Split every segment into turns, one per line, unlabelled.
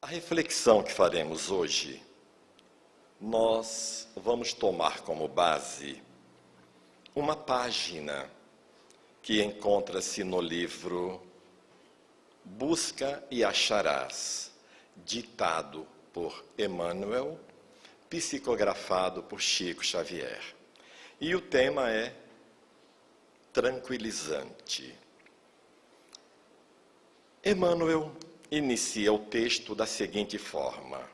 reflexão que faremos hoje, nós vamos tomar como base uma página que encontra-se no livro Busca e Acharás, ditado por Emmanuel, psicografado por Chico Xavier. E o tema é tranquilizante. Emmanuel inicia o texto da seguinte forma.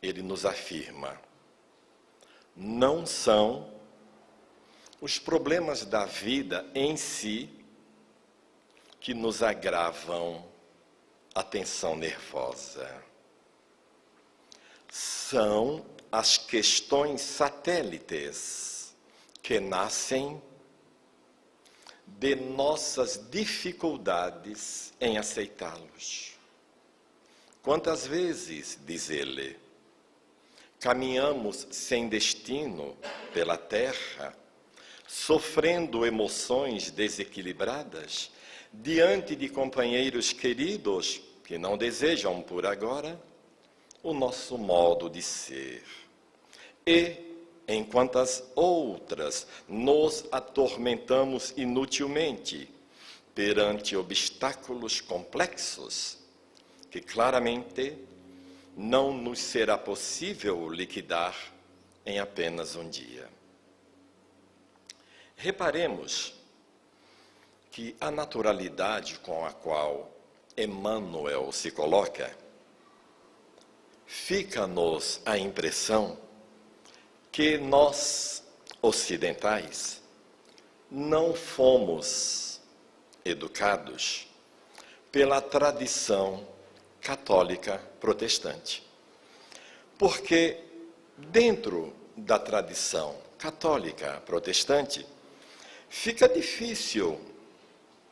Ele nos afirma: não são os problemas da vida em si que nos agravam a tensão nervosa. São as questões satélites que nascem de nossas dificuldades em aceitá-los. Quantas vezes, diz ele, caminhamos sem destino pela terra, sofrendo emoções desequilibradas, diante de companheiros queridos que não desejam por agora o nosso modo de ser. E, em quantas outras, nos atormentamos inutilmente perante obstáculos complexos que claramente não nos será possível liquidar em apenas um dia. Reparemos que a naturalidade com a qual Emmanuel se coloca, fica-nos a impressão que nós, ocidentais, não fomos educados pela tradição católica protestante. Porque dentro da tradição católica protestante, fica difícil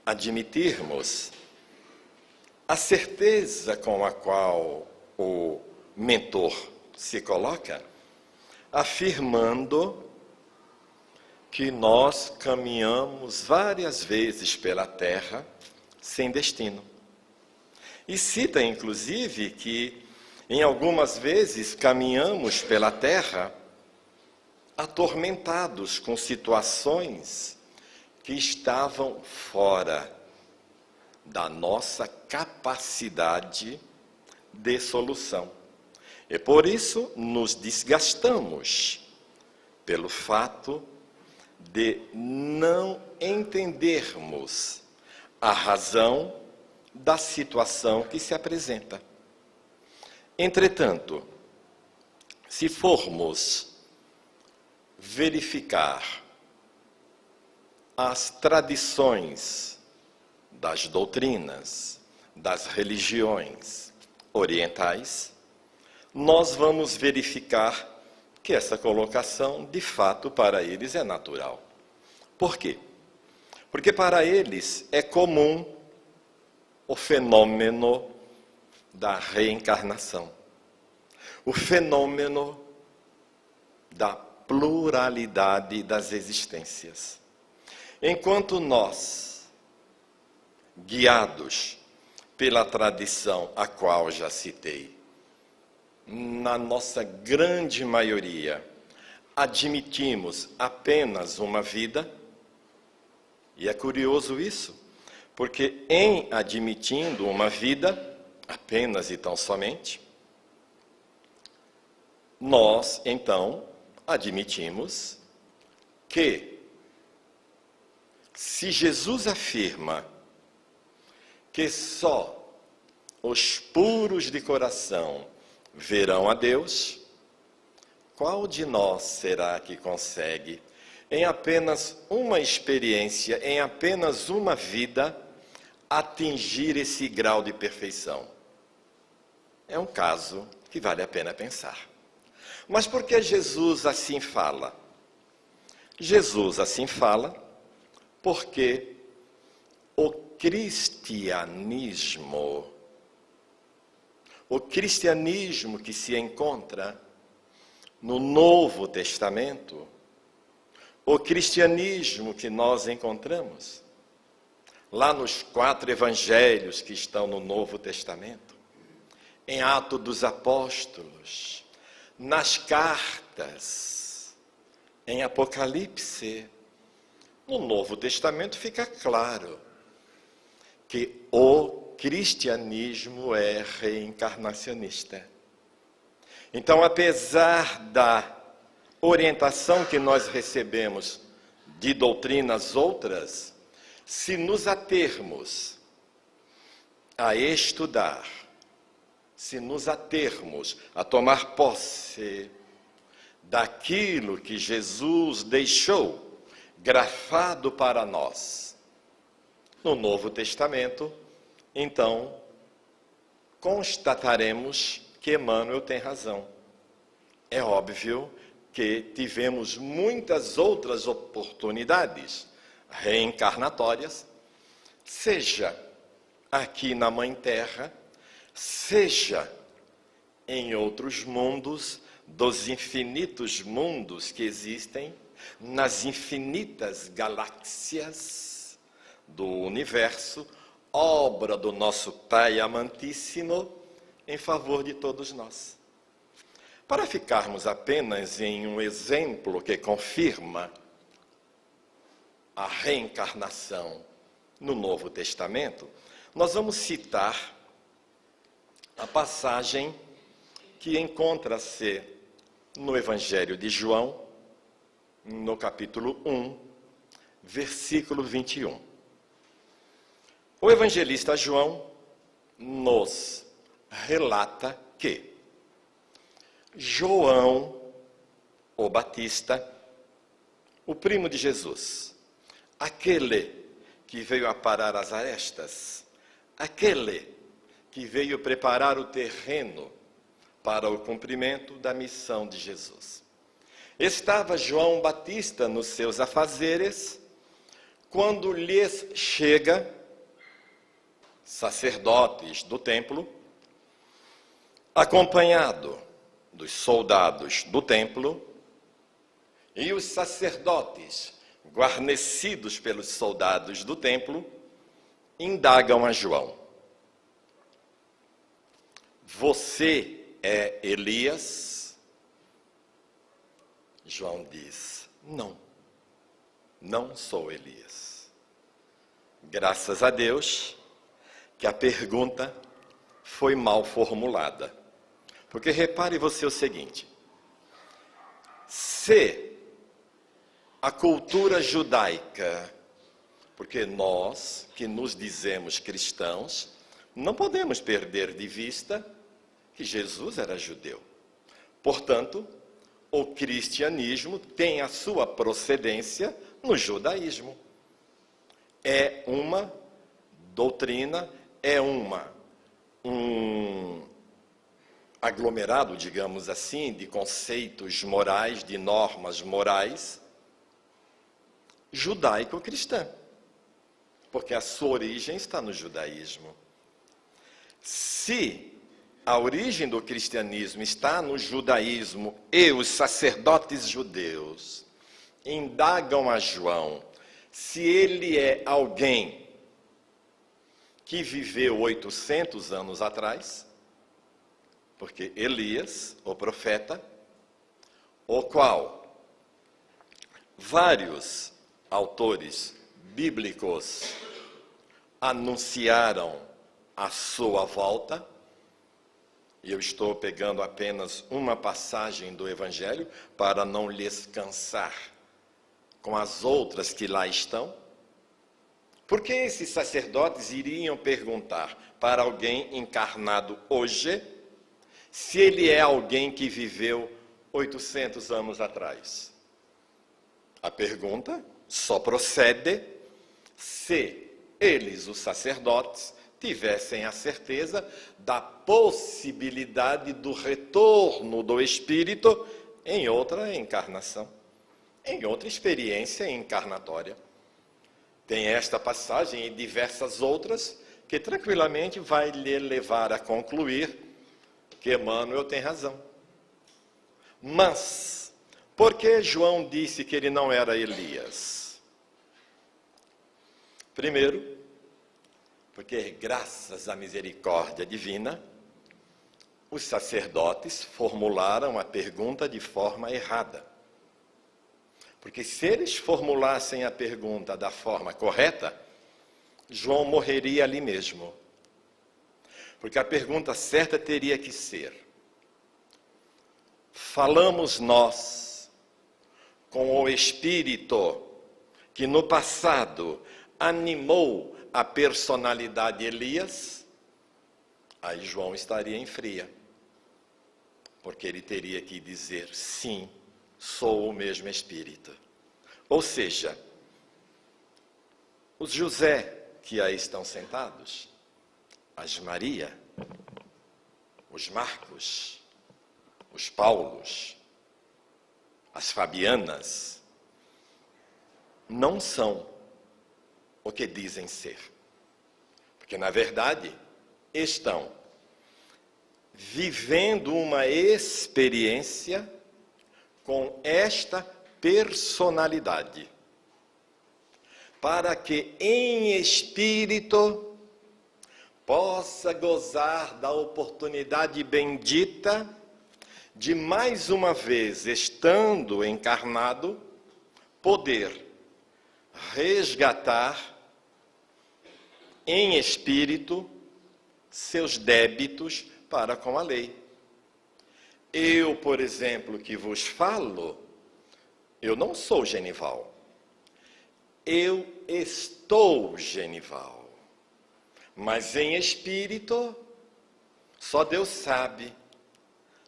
admitirmos a certeza com a qual o mentor se coloca, afirmando que nós caminhamos várias vezes pela terra sem destino. E cita, inclusive, que em algumas vezes caminhamos pela terra atormentados com situações que estavam fora da nossa capacidade de solução. E por isso nos desgastamos pelo fato de não entendermos a razão da situação que se apresenta. Entretanto, se formos verificar as tradições das doutrinas, das religiões orientais, nós vamos verificar que essa colocação, de fato, para eles é natural. Por quê? Porque para eles é comum o fenômeno da reencarnação, o fenômeno da pluralidade das existências. Enquanto nós, guiados pela tradição a qual já citei, na nossa grande maioria, admitimos apenas uma vida, e é curioso isso, porque em admitindo uma vida, apenas e tão somente, nós, então, admitimos que, se Jesus afirma que só os puros de coração verão a Deus, qual de nós será que consegue, em apenas uma experiência, em apenas uma vida, atingir esse grau de perfeição? É um caso que vale a pena pensar. Mas por que Jesus assim fala? Jesus assim fala porque o cristianismo que se encontra no Novo Testamento, o cristianismo que nós encontramos lá nos 4 evangelhos que estão no Novo Testamento, em Atos dos Apóstolos, nas cartas, em Apocalipse. No Novo Testamento fica claro que o cristianismo é reencarnacionista. Então, apesar da orientação que nós recebemos de doutrinas outras, se nos atermos a estudar, se nos atermos a tomar posse daquilo que Jesus deixou grafado para nós no Novo Testamento, então constataremos que Emmanuel tem razão. É óbvio que tivemos muitas outras oportunidades reencarnatórias, seja aqui na Mãe Terra, seja em outros mundos, dos infinitos mundos que existem, nas infinitas galáxias do universo, obra do nosso Pai amantíssimo, em favor de todos nós. Para ficarmos apenas em um exemplo que confirma a reencarnação no Novo Testamento, nós vamos citar a passagem que encontra-se no Evangelho de João, no capítulo 1, versículo 21. O evangelista João nos relata que João, o Batista, o primo de Jesus, aquele que veio aparar as arestas, aquele que veio preparar o terreno para o cumprimento da missão de Jesus. Estava João Batista nos seus afazeres, quando lhes chega sacerdotes do templo, acompanhado dos soldados do templo, e os sacerdotes, guarnecidos pelos soldados do templo, indagam a João: você é Elias? João diz: não, não sou Elias. Graças a Deus que a pergunta foi mal formulada. Porque repare você o seguinte: se a cultura judaica, porque nós que nos dizemos cristãos, não podemos perder de vista que Jesus era judeu. Portanto, o cristianismo tem a sua procedência no judaísmo. É uma doutrina, é um aglomerado, digamos assim, de conceitos morais, de normas morais, judaico-cristã, porque a sua origem está no judaísmo. Se a origem do cristianismo está no judaísmo e os sacerdotes judeus indagam a João se ele é alguém que viveu 800 anos atrás, porque Elias, o profeta, o qual vários autores bíblicos anunciaram a sua volta, e eu estou pegando apenas uma passagem do Evangelho para não lhes cansar com as outras que lá estão. Porque esses sacerdotes iriam perguntar para alguém encarnado hoje se ele é alguém que viveu 800 anos atrás? A pergunta só procede se eles, os sacerdotes, tivessem a certeza da possibilidade do retorno do espírito em outra encarnação, em outra experiência encarnatória. Tem esta passagem e diversas outras que tranquilamente vai lhe levar a concluir que Emmanuel tem razão. Mas, por que João disse que ele não era Elias? Primeiro, porque graças à misericórdia divina, os sacerdotes formularam a pergunta de forma errada. Porque se eles formulassem a pergunta da forma correta, João morreria ali mesmo. Porque a pergunta certa teria que ser: falamos nós com o Espírito que no passado animou a personalidade de Elias? Aí João estaria em fria. Porque ele teria que dizer: sim, sou o mesmo Espírito. Ou seja, os José que aí estão sentados, as Maria, os Marcos, os Paulos, as Fabianas, não são o que dizem ser. Porque, na verdade, estão vivendo uma experiência com esta personalidade, para que em espírito possa gozar da oportunidade bendita de mais uma vez, estando encarnado, poder resgatar em espírito seus débitos para com a lei. Eu, por exemplo, que vos falo, eu não sou Genival. Eu estou Genival. Mas em espírito, só Deus sabe,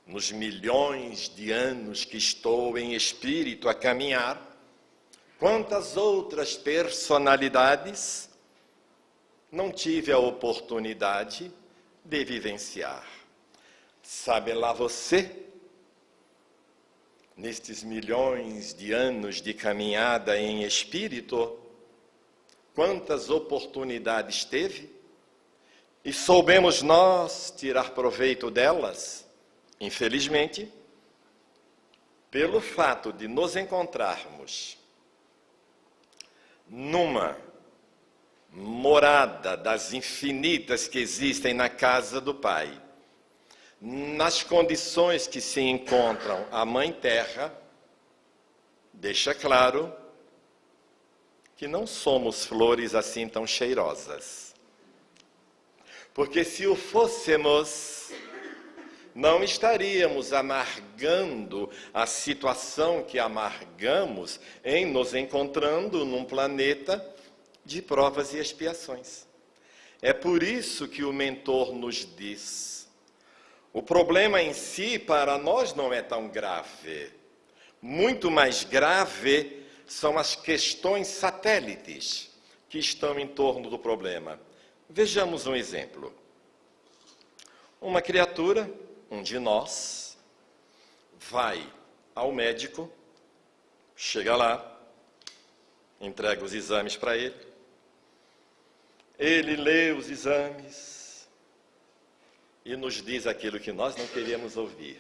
nos milhões de anos que estou em espírito a caminhar, quantas outras personalidades não tive a oportunidade de vivenciar. Sabe lá você, nestes milhões de anos de caminhada em espírito, quantas oportunidades teve? E soubemos nós tirar proveito delas? Infelizmente, pelo fato de nos encontrarmos numa morada das infinitas que existem na casa do Pai, nas condições que se encontram a Mãe Terra, deixa claro que não somos flores assim tão cheirosas. Porque se o fôssemos, não estaríamos amargando a situação que amargamos em nos encontrando num planeta de provas e expiações. É por isso que o mentor nos diz: o problema em si para nós não é tão grave. Muito mais grave são as questões satélites que estão em torno do problema. Vejamos um exemplo. Uma criatura, um de nós, vai ao médico, chega lá, entrega os exames para ele, ele lê os exames e nos diz aquilo que nós não queríamos ouvir.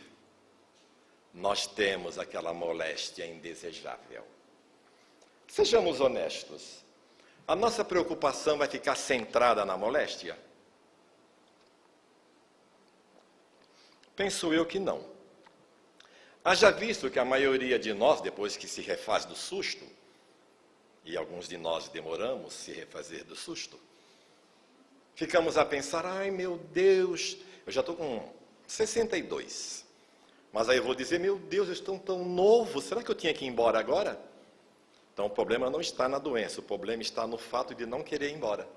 Nós temos aquela moléstia indesejável. Sejamos honestos. A nossa preocupação vai ficar centrada na moléstia? Penso eu que não. Haja visto que a maioria de nós, depois que se refaz do susto, e alguns de nós demoramos se refazer do susto, ficamos a pensar: ai meu Deus, eu já estou com 62. Mas aí eu vou dizer: meu Deus, eu estou tão novo, será que eu tinha que ir embora agora? Então o problema não está na doença, o problema está no fato de não querer ir embora.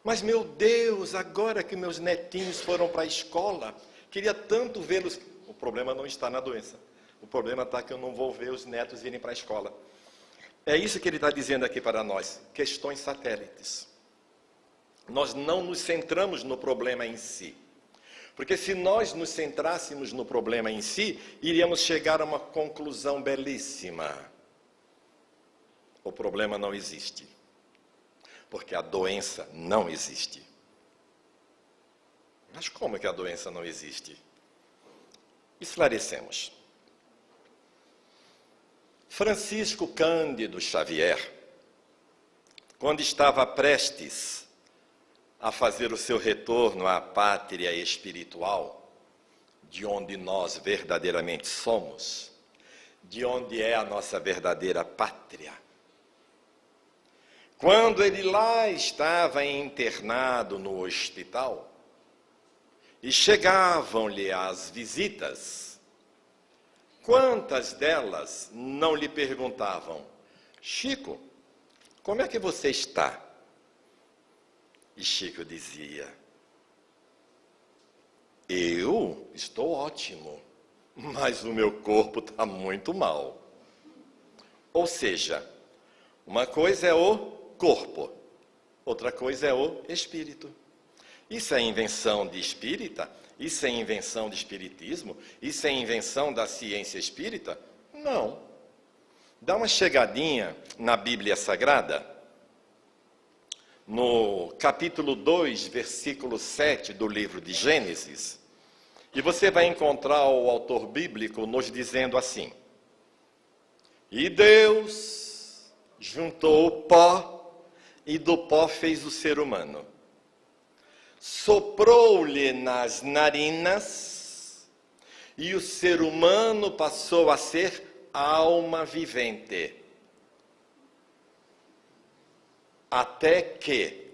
Mas meu Deus, agora que meus netinhos foram para a escola, queria tanto vê-los. O problema não está na doença, o problema está que eu não vou ver os netos irem para a escola. É isso que ele está dizendo aqui para nós, questões satélites. Nós não nos centramos no problema em si. Porque se nós nos centrássemos no problema em si, iríamos chegar a uma conclusão belíssima. O problema não existe. Porque a doença não existe. Mas como é que a doença não existe? Esclarecemos. Francisco Cândido Xavier, quando estava prestes a fazer o seu retorno à pátria espiritual, de onde nós verdadeiramente somos, de onde é a nossa verdadeira pátria. Quando ele lá estava internado no hospital, e chegavam-lhe as visitas, quantas delas não lhe perguntavam: Chico, como é que você está? E Chico dizia: eu estou ótimo, mas o meu corpo está muito mal. Ou seja, uma coisa é o corpo, outra coisa é o espírito. Isso é invenção de espírita? Isso é invenção de espiritismo? Isso é invenção da ciência espírita? Não. Dá uma chegadinha na Bíblia Sagrada, no capítulo 2, versículo 7 do livro de Gênesis, e você vai encontrar o autor bíblico nos dizendo assim: e Deus juntou o pó, e do pó fez o ser humano. Soprou-lhe nas narinas, e o ser humano passou a ser alma vivente. Até que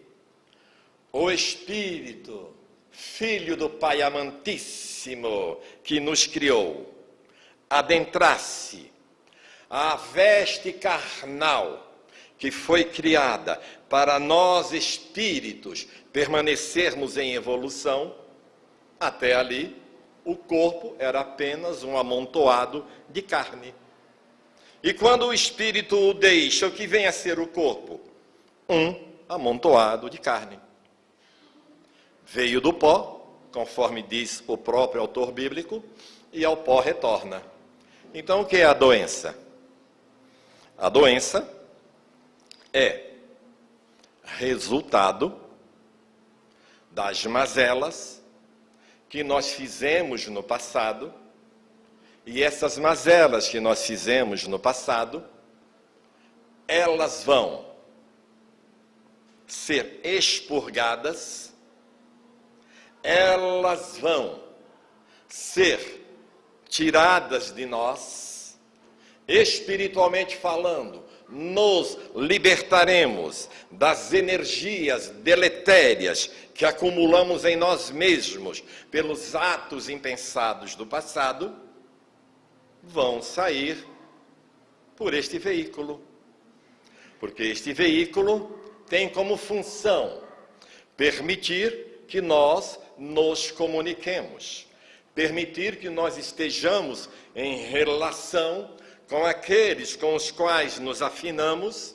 o Espírito, Filho do Pai amantíssimo, que nos criou, adentrasse a veste carnal que foi criada para nós espíritos permanecermos em evolução. Até ali, o corpo era apenas um amontoado de carne. E quando o espírito o deixa, o que vem a ser o corpo? Um amontoado de carne. Veio do pó, conforme diz o próprio autor bíblico, e ao pó retorna. Então, o que é a doença? A doença é resultado das mazelas que nós fizemos no passado, e essas mazelas que nós fizemos no passado, elas vão ser expurgadas, elas vão ser tiradas de nós, espiritualmente falando, nos libertaremos das energias deletérias que acumulamos em nós mesmos pelos atos impensados do passado, vão sair por este veículo. Porque este veículo tem como função permitir que nós nos comuniquemos, permitir que nós estejamos em relação com aqueles com os quais nos afinamos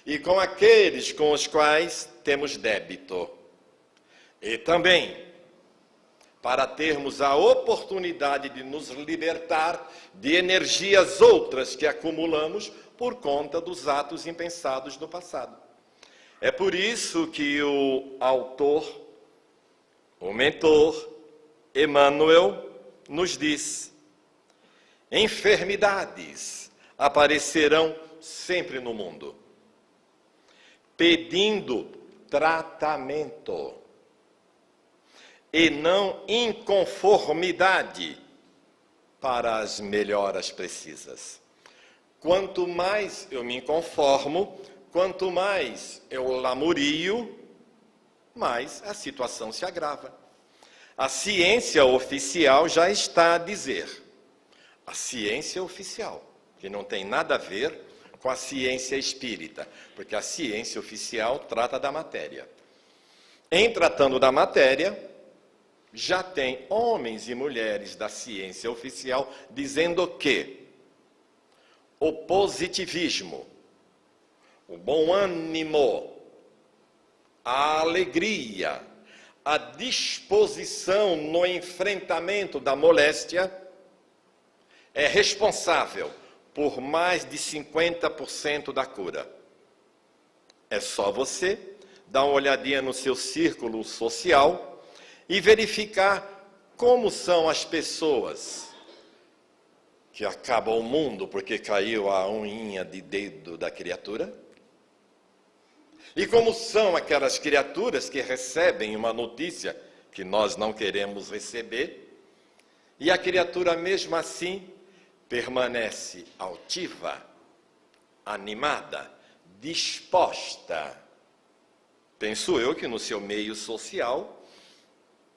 e com aqueles com os quais temos débito. E também para termos a oportunidade de nos libertar de energias outras que acumulamos por conta dos atos impensados do passado. É por isso que o autor, o mentor, Emmanuel, nos diz: enfermidades aparecerão sempre no mundo, pedindo tratamento, e não inconformidade para as melhoras precisas. Quanto mais eu me conformo, quanto mais eu lamurio, mais a situação se agrava. A ciência oficial já está a dizer, a ciência oficial, que não tem nada a ver com a ciência espírita, porque a ciência oficial trata da matéria. Em tratando da matéria, já tem homens e mulheres da ciência oficial dizendo que o positivismo, o bom ânimo, a alegria, a disposição no enfrentamento da moléstia é responsável por mais de 50% da cura. É só você dar uma olhadinha no seu círculo social e verificar como são as pessoas que acabam o mundo porque caiu a unhinha de dedo da criatura. E como são aquelas criaturas que recebem uma notícia que nós não queremos receber, e a criatura mesmo assim permanece altiva, animada, disposta. Penso eu que no seu meio social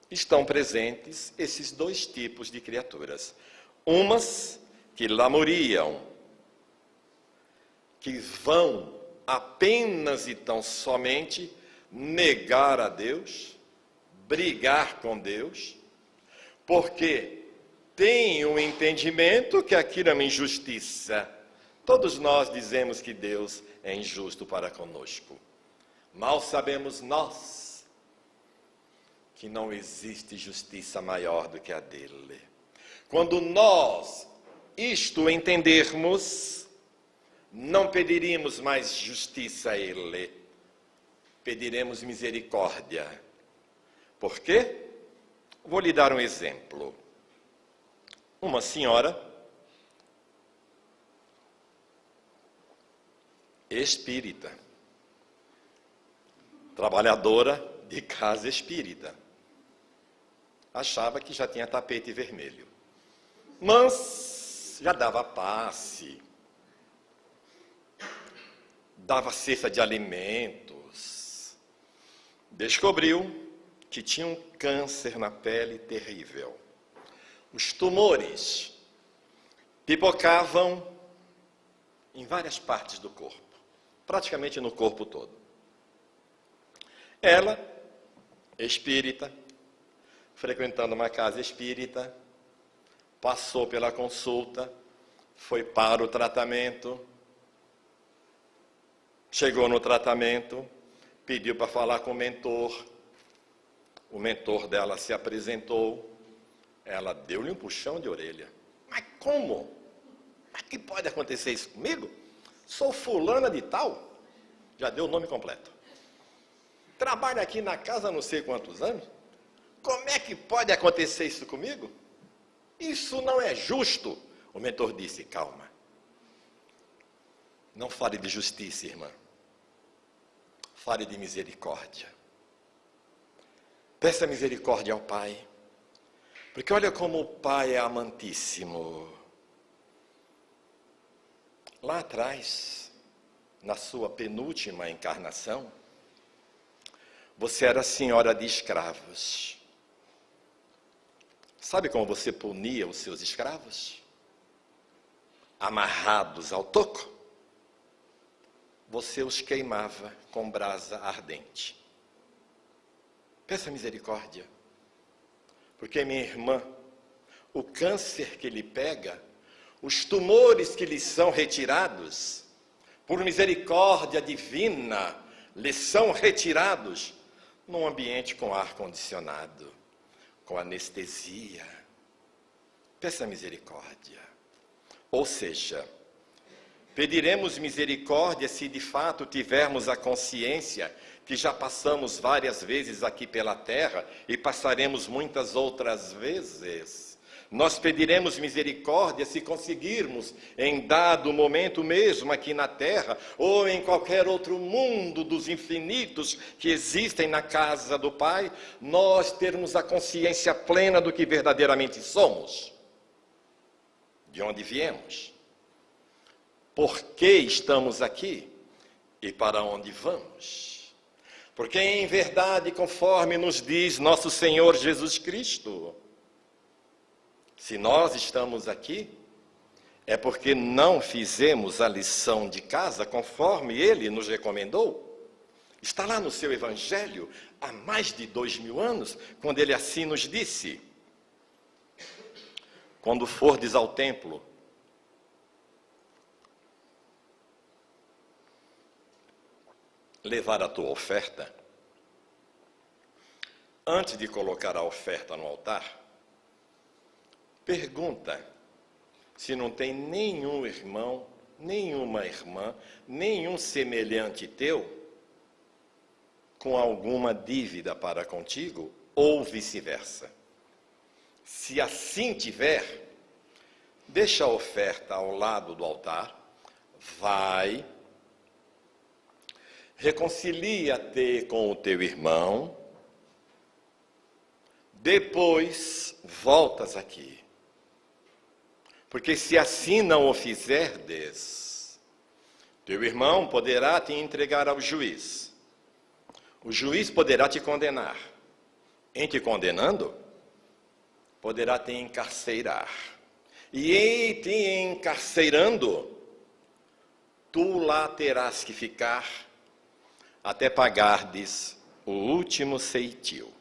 estão presentes esses dois tipos de criaturas. Umas que lamuriam, que vão apenas e tão somente negar a Deus, brigar com Deus, porque tem um entendimento que aquilo é uma injustiça. Todos nós dizemos que Deus é injusto para conosco. Mal sabemos nós que não existe justiça maior do que a dele. Quando nós isto entendermos, não pediríamos mais justiça a ele, pediremos misericórdia. Por quê? Vou lhe dar um exemplo. Uma senhora espírita, trabalhadora de casa espírita, achava que já tinha tapete vermelho, mas já dava passe, dava cesta de alimentos, descobriu que tinha um câncer na pele terrível. Os tumores pipocavam em várias partes do corpo, praticamente no corpo todo. Ela, espírita, frequentando uma casa espírita, passou pela consulta, foi para o tratamento, chegou no tratamento, pediu para falar com o mentor dela se apresentou, ela deu-lhe um puxão de orelha. Mas como? Mas que pode acontecer isso comigo? Sou fulana de tal, já deu o nome completo. Trabalho aqui na casa há não sei quantos anos. Como é que pode acontecer isso comigo? Isso não é justo. O mentor disse, calma. Não fale de justiça, irmã. Fale de misericórdia. Peça misericórdia ao Pai. Porque olha como o Pai é amantíssimo. Lá atrás, na sua penúltima encarnação, você era senhora de escravos. Sabe como você punia os seus escravos? Amarrados ao toco, você os queimava com brasa ardente. Peça misericórdia. Porque, minha irmã, o câncer que lhe pega, os tumores que lhe são retirados, por misericórdia divina, lhe são retirados num ambiente com ar-condicionado, com anestesia. Peça misericórdia. Ou seja, pediremos misericórdia se de fato tivermos a consciência que já passamos várias vezes aqui pela terra e passaremos muitas outras vezes. Nós pediremos misericórdia se conseguirmos, em dado momento mesmo aqui na terra, ou em qualquer outro mundo dos infinitos que existem na casa do Pai, nós termos a consciência plena do que verdadeiramente somos, de onde viemos, por que estamos aqui e para onde vamos. Porque em verdade, conforme nos diz nosso Senhor Jesus Cristo, se nós estamos aqui, é porque não fizemos a lição de casa conforme Ele nos recomendou. Está lá no seu Evangelho, há mais de 2000 anos, quando Ele assim nos disse: quando fordes ao templo, levar a tua oferta, antes de colocar a oferta no altar, pergunta se não tem nenhum irmão, nenhuma irmã, nenhum semelhante teu com alguma dívida para contigo, ou vice-versa. Se assim tiver, deixa a oferta ao lado do altar, vai, reconcilia-te com o teu irmão, depois voltas aqui. Porque se assim não o fizerdes, teu irmão poderá te entregar ao juiz. O juiz poderá te condenar. Em te condenando, poderá te encarcerar. E em te encarcerando, tu lá terás que ficar até pagardes o último ceitil.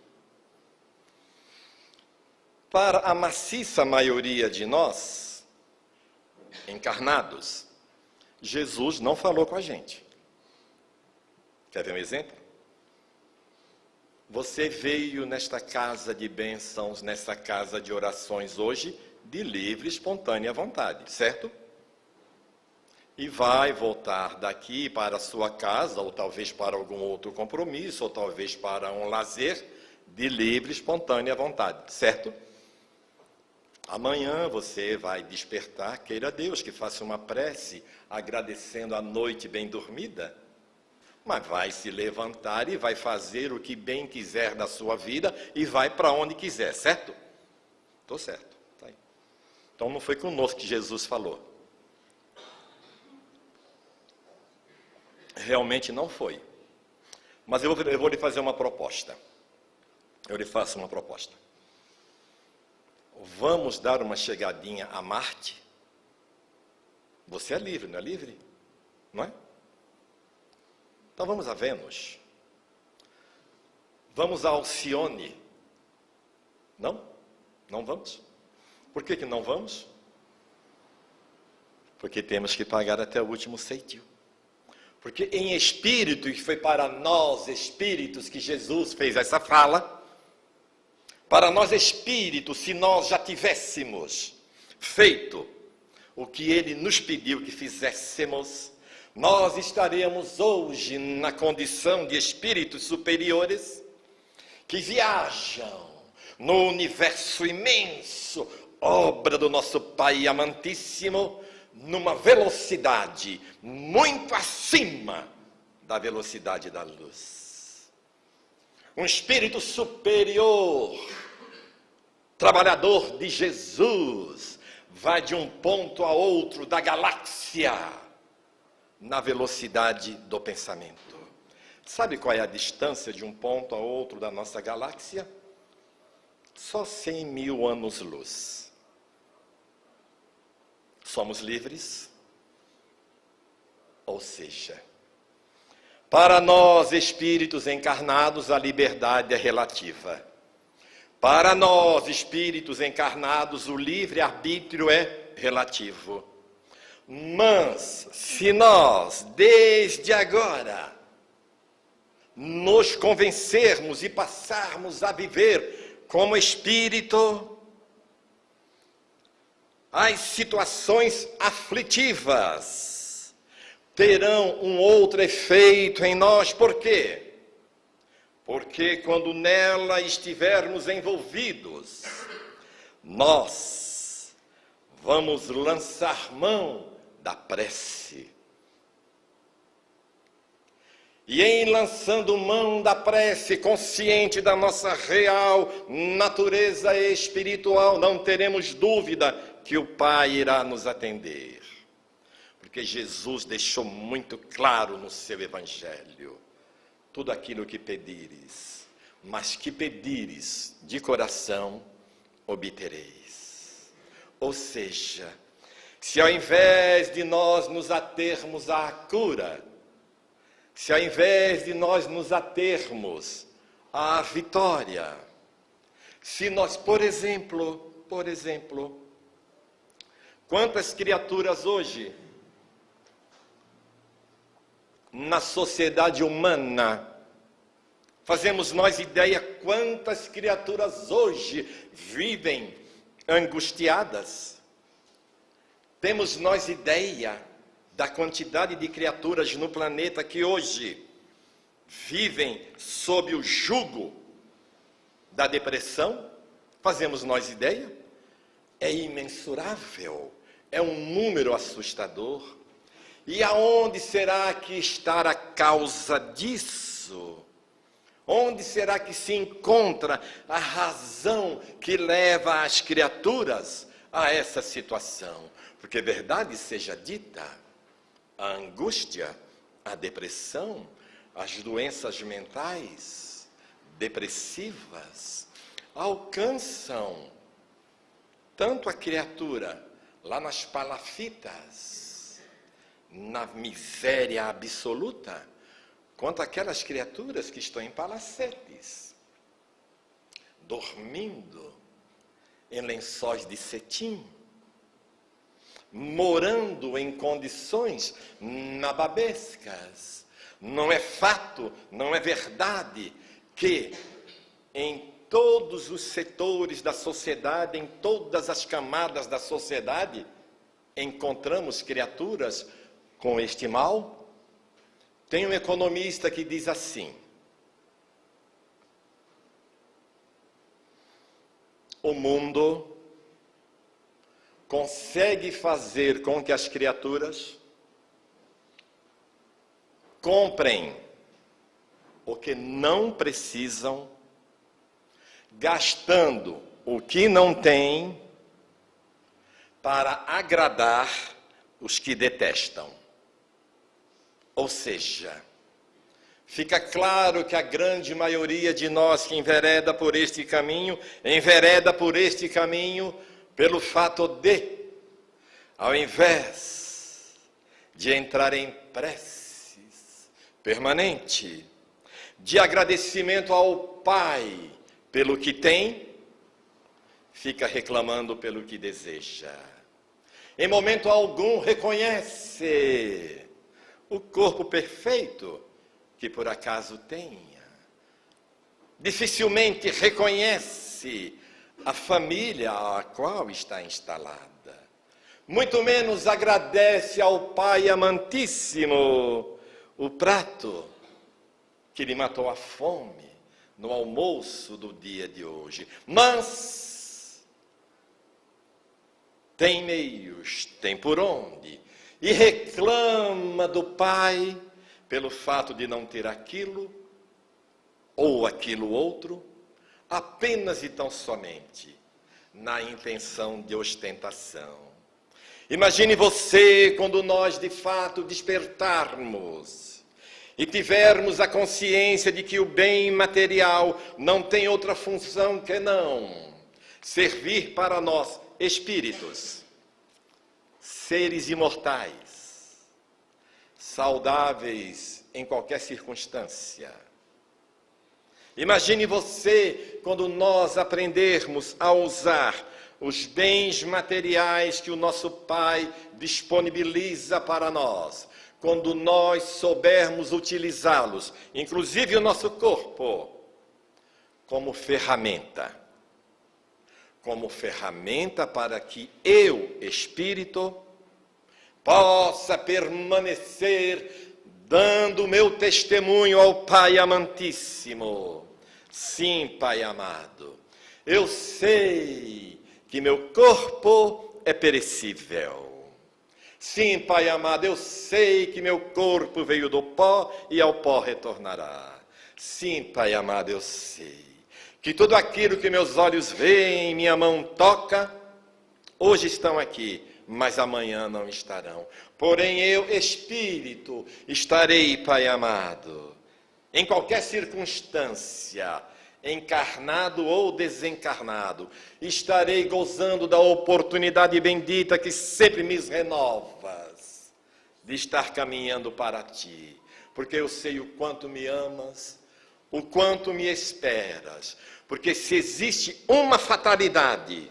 Para a maciça maioria de nós, encarnados, Jesus não falou com a gente. Quer ver um exemplo? Você veio nesta casa de bênçãos, nesta casa de orações hoje, de livre e espontânea vontade, certo? E vai voltar daqui para a sua casa, ou talvez para algum outro compromisso, ou talvez para um lazer, de livre e espontânea vontade, certo? Amanhã você vai despertar, queira Deus que faça uma prece, agradecendo a noite bem dormida, mas vai se levantar e vai fazer o que bem quiser da sua vida e vai para onde quiser, certo? Estou certo. Tá aí. Então não foi conosco que Jesus falou. Realmente não foi. Mas eu vou lhe fazer uma proposta. Eu lhe faço uma proposta. Vamos dar uma chegadinha a Marte? Você é livre, não é livre? Não é? Então vamos a Vênus. Vamos a Alcione. Não? Não vamos? Por que não vamos? Porque temos que pagar até o último ceitil. Porque em espírito, e foi para nós espíritos que Jesus fez essa fala, para nós espíritos, se nós já tivéssemos feito o que ele nos pediu que fizéssemos, nós estaríamos hoje na condição de espíritos superiores que viajam no universo imenso, obra do nosso Pai amantíssimo, numa velocidade muito acima da velocidade da luz. Um espírito superior, trabalhador de Jesus, vai de um ponto a outro da galáxia, na velocidade do pensamento. Sabe qual é a distância de um ponto a outro da nossa galáxia? Só 100 mil anos-luz. Somos livres? Ou seja, para nós, espíritos encarnados, a liberdade é relativa. Para nós, espíritos encarnados, o livre-arbítrio é relativo. Mas, se nós, desde agora, nos convencermos e passarmos a viver como espírito, as situações aflitivas terão um outro efeito em nós. Por quê? Porque quando nela estivermos envolvidos, nós vamos lançar mão da prece. E em lançando mão da prece, consciente da nossa real natureza espiritual, não teremos dúvida que o Pai irá nos atender. Porque Jesus deixou muito claro no seu Evangelho: tudo aquilo que pedires, mas que pedires de coração, obtereis. Ou seja, se ao invés de nós nos atermos à cura, se ao invés de nós nos atermos à vitória, se nós, por exemplo, quantas criaturas hoje, na sociedade humana, fazemos nós ideia quantas criaturas hoje vivem angustiadas? Temos nós ideia da quantidade de criaturas no planeta que hoje vivem sob o jugo da depressão? Fazemos nós ideia? É imensurável, é um número assustador. E aonde será que está a causa disso? Onde será que se encontra a razão que leva as criaturas a essa situação? Porque verdade seja dita, a angústia, a depressão, as doenças mentais depressivas alcançam tanto a criatura lá nas palafitas, na miséria absoluta, quanto aquelas criaturas que estão em palacetes, dormindo em lençóis de cetim, morando em condições nababescas. Não é fato, não é verdade que em todos os setores da sociedade, em todas as camadas da sociedade, encontramos criaturas com este mal? Tem um economista que diz assim: o mundo consegue fazer com que as criaturas comprem o que não precisam, gastando o que não têm, para agradar os que detestam. Ou seja, fica claro que a grande maioria de nós que envereda por este caminho pelo fato de, ao invés de entrar em preces permanente, de agradecimento ao Pai pelo que tem, fica reclamando pelo que deseja. Em momento algum reconhece o corpo perfeito que por acaso tenha. Dificilmente reconhece a família a qual está instalada. Muito menos agradece ao Pai amantíssimo o prato que lhe matou a fome no almoço do dia de hoje. Mas tem meios, tem por onde, e reclama do Pai pelo fato de não ter aquilo ou aquilo outro, apenas e tão somente na intenção de ostentação. Imagine você quando nós de fato despertarmos e tivermos a consciência de que o bem material não tem outra função que não servir para nós, espíritos, seres imortais, saudáveis em qualquer circunstância. Imagine você quando nós aprendermos a usar os bens materiais que o nosso Pai disponibiliza para nós, quando nós soubermos utilizá-los, inclusive o nosso corpo, como ferramenta para que eu, espírito, possa permanecer dando meu testemunho ao Pai amantíssimo. Sim, Pai amado, eu sei que meu corpo é perecível. Sim, Pai amado, eu sei que meu corpo veio do pó e ao pó retornará. Sim, Pai amado, eu sei que tudo aquilo que meus olhos veem, minha mão toca, hoje estão aqui, mas amanhã não estarão. Porém eu, espírito, estarei, Pai amado, em qualquer circunstância, encarnado ou desencarnado, estarei gozando da oportunidade bendita que sempre me renovas, de estar caminhando para Ti, porque eu sei o quanto me amas, o quanto me esperas, porque se existe uma fatalidade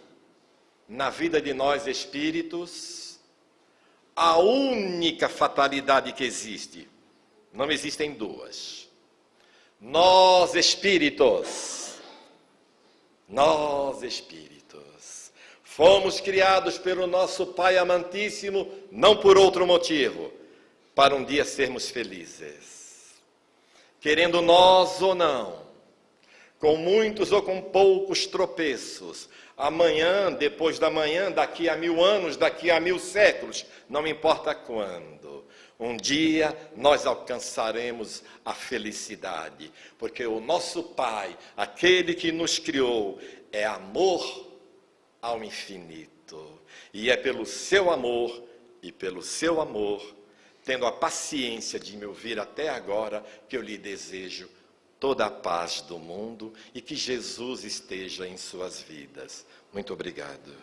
na vida de nós espíritos, a única fatalidade que existe, não existem duas. Nós espíritos, fomos criados pelo nosso Pai amantíssimo, não por outro motivo, para um dia sermos felizes. Querendo nós ou não, com muitos ou com poucos tropeços, amanhã, depois da manhã, daqui a 1000 anos, daqui a 1000 séculos, não importa quando, um dia nós alcançaremos a felicidade, porque o nosso Pai, aquele que nos criou, é amor ao infinito. E é pelo seu amor e pelo seu amor, tendo a paciência de me ouvir até agora, que eu lhe desejo toda a paz do mundo e que Jesus esteja em suas vidas. Muito obrigado.